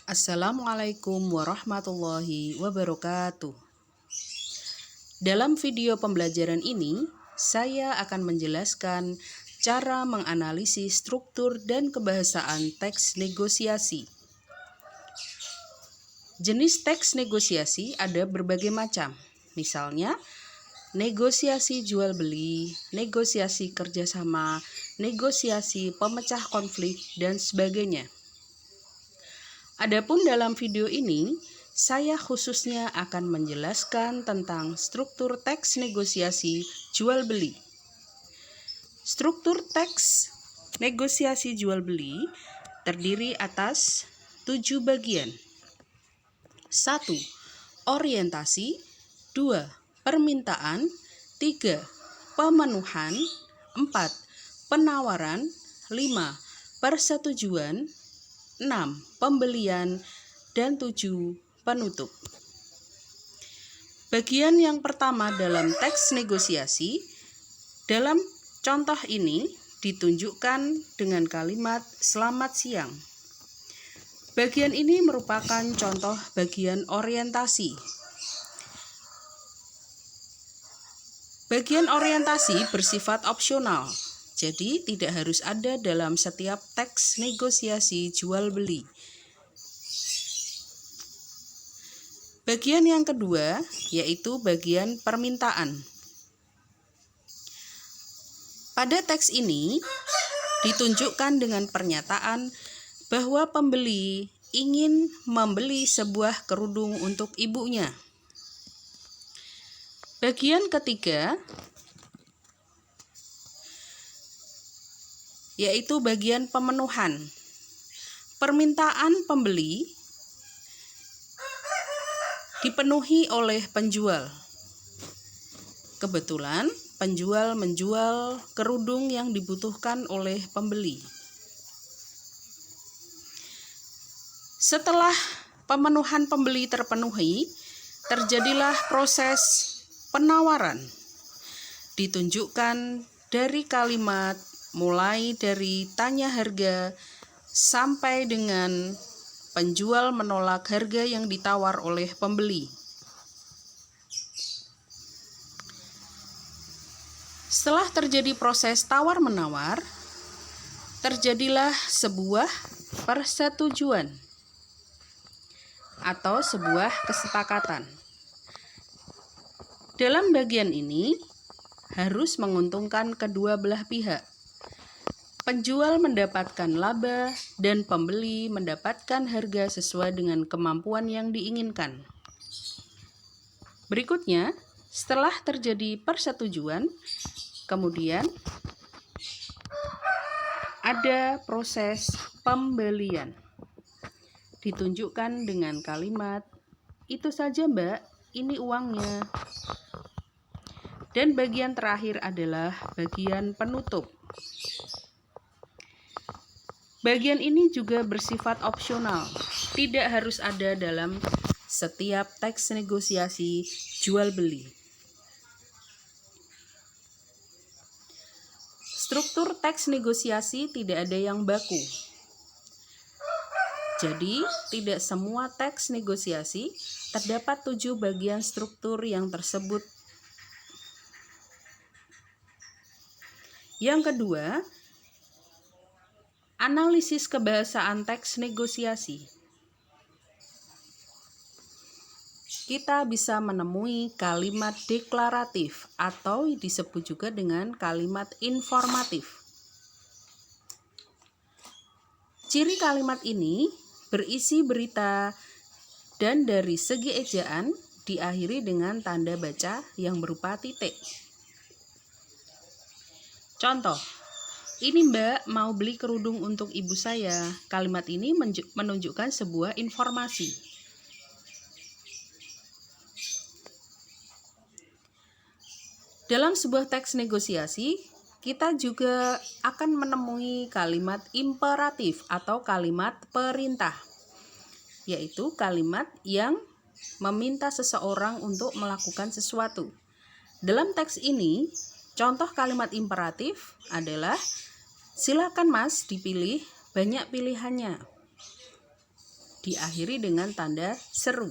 Assalamualaikum warahmatullahi wabarakatuh. Dalam video pembelajaran ini, saya akan menjelaskan cara menganalisis struktur dan kebahasaan teks negosiasi. Jenis teks negosiasi ada berbagai macam, misalnya negosiasi jual beli, negosiasi kerjasama, negosiasi pemecah konflik, dan sebagainya. Adapun dalam video ini, saya khususnya akan menjelaskan tentang struktur teks negosiasi jual beli. Struktur teks negosiasi jual beli terdiri atas 7 bagian. 1. Orientasi. 2. Permintaan. 3. Pemenuhan. 4. Penawaran. 5. Persetujuan. 6. Pembelian, dan 7. Penutup. Bagian yang pertama dalam teks negosiasi, dalam contoh ini ditunjukkan dengan kalimat "Selamat siang". Bagian ini merupakan contoh bagian orientasi. Bagian orientasi bersifat opsional. Jadi tidak harus ada dalam setiap teks negosiasi jual beli. Bagian yang kedua yaitu bagian permintaan. Pada teks ini ditunjukkan dengan pernyataan bahwa pembeli ingin membeli sebuah kerudung untuk ibunya. Bagian ketiga yaitu bagian pemenuhan. Permintaan pembeli dipenuhi oleh penjual. Kebetulan penjual menjual kerudung yang dibutuhkan oleh pembeli. Setelah pemenuhan pembeli terpenuhi, terjadilah proses penawaran. Ditunjukkan dari kalimat mulai dari tanya harga sampai dengan penjual menolak harga yang ditawar oleh pembeli. Setelah terjadi proses tawar-menawar, terjadilah sebuah persetujuan atau sebuah kesepakatan. Dalam bagian ini harus menguntungkan kedua belah pihak. Penjual mendapatkan laba dan pembeli mendapatkan harga sesuai dengan kemampuan yang diinginkan. Berikutnya, setelah terjadi persetujuan, kemudian ada proses pembelian. Ditunjukkan dengan kalimat, "Itu saja, Mbak, ini uangnya." Dan bagian terakhir adalah bagian penutup. Bagian ini juga bersifat opsional, tidak harus ada dalam setiap teks negosiasi jual beli. Struktur teks negosiasi tidak ada yang baku. Jadi, tidak semua teks negosiasi terdapat 7 bagian struktur yang tersebut. Yang kedua, analisis kebahasaan teks negosiasi. Kita bisa menemui kalimat deklaratif atau disebut juga dengan kalimat informatif. Ciri kalimat ini berisi berita dan dari segi ejaan diakhiri dengan tanda baca yang berupa titik. Contoh, "Ini Mbak mau beli kerudung untuk ibu saya." Kalimat ini menunjukkan sebuah informasi. Dalam sebuah teks negosiasi, kita juga akan menemui kalimat imperatif atau kalimat perintah, yaitu kalimat yang meminta seseorang untuk melakukan sesuatu. Dalam teks ini, contoh kalimat imperatif adalah, "Silakan Mas dipilih, banyak pilihannya." diakhiri dengan tanda seru.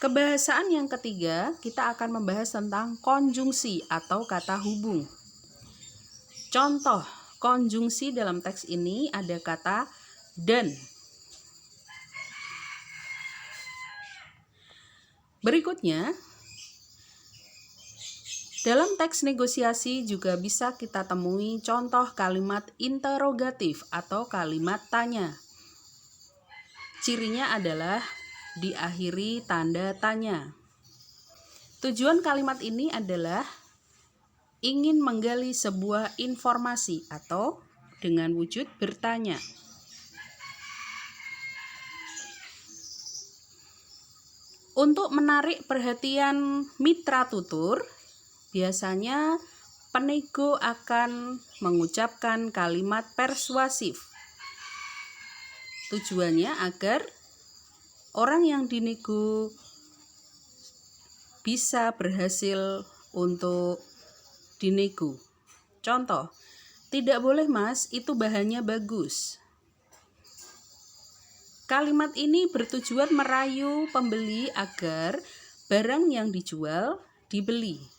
Kebahasaan yang ketiga, kita akan membahas tentang konjungsi atau kata hubung. Contoh konjungsi dalam teks ini ada kata dan. Berikutnya, dalam teks negosiasi juga bisa kita temui contoh kalimat interrogatif atau kalimat tanya. Cirinya adalah diakhiri tanda tanya. Tujuan kalimat ini adalah ingin menggali sebuah informasi atau dengan wujud bertanya. Untuk menarik perhatian mitra tutur, biasanya penego akan mengucapkan kalimat persuasif. Tujuannya agar orang yang dinego bisa berhasil untuk dinego. Contoh, tidak boleh mas, itu bahannya bagus. Kalimat ini bertujuan merayu pembeli agar barang yang dijual dibeli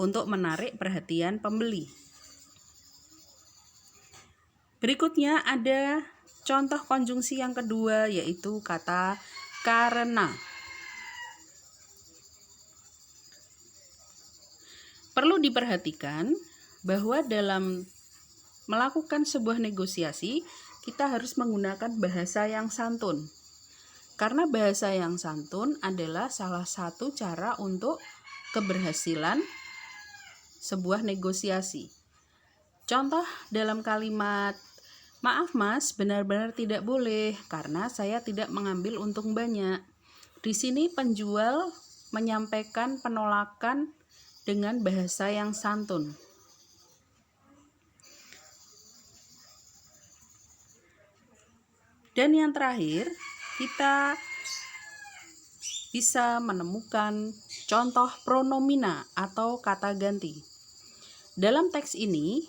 untuk menarik perhatian pembeli. Berikutnya ada contoh konjungsi yang kedua, yaitu kata karena. Perlu diperhatikan bahwa dalam melakukan sebuah negosiasi, kita harus menggunakan bahasa yang santun. Karena bahasa yang santun adalah salah satu cara untuk keberhasilan sebuah negosiasi. Contoh dalam kalimat, maaf mas, benar-benar tidak boleh karena saya tidak mengambil untung banyak. Di sini penjual menyampaikan penolakan dengan bahasa yang santun. Dan yang terakhir, kita bisa menemukan contoh pronomina atau kata ganti. Dalam teks ini,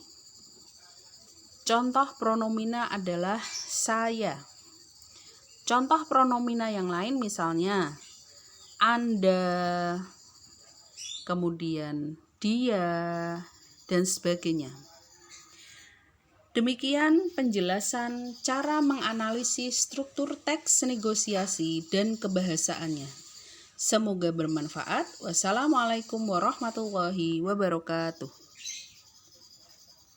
contoh pronomina adalah saya. Contoh pronomina yang lain misalnya Anda, kemudian dia, dan sebagainya. Demikian penjelasan cara menganalisis struktur teks negosiasi dan kebahasaannya. Semoga bermanfaat. Wassalamualaikum warahmatullahi wabarakatuh.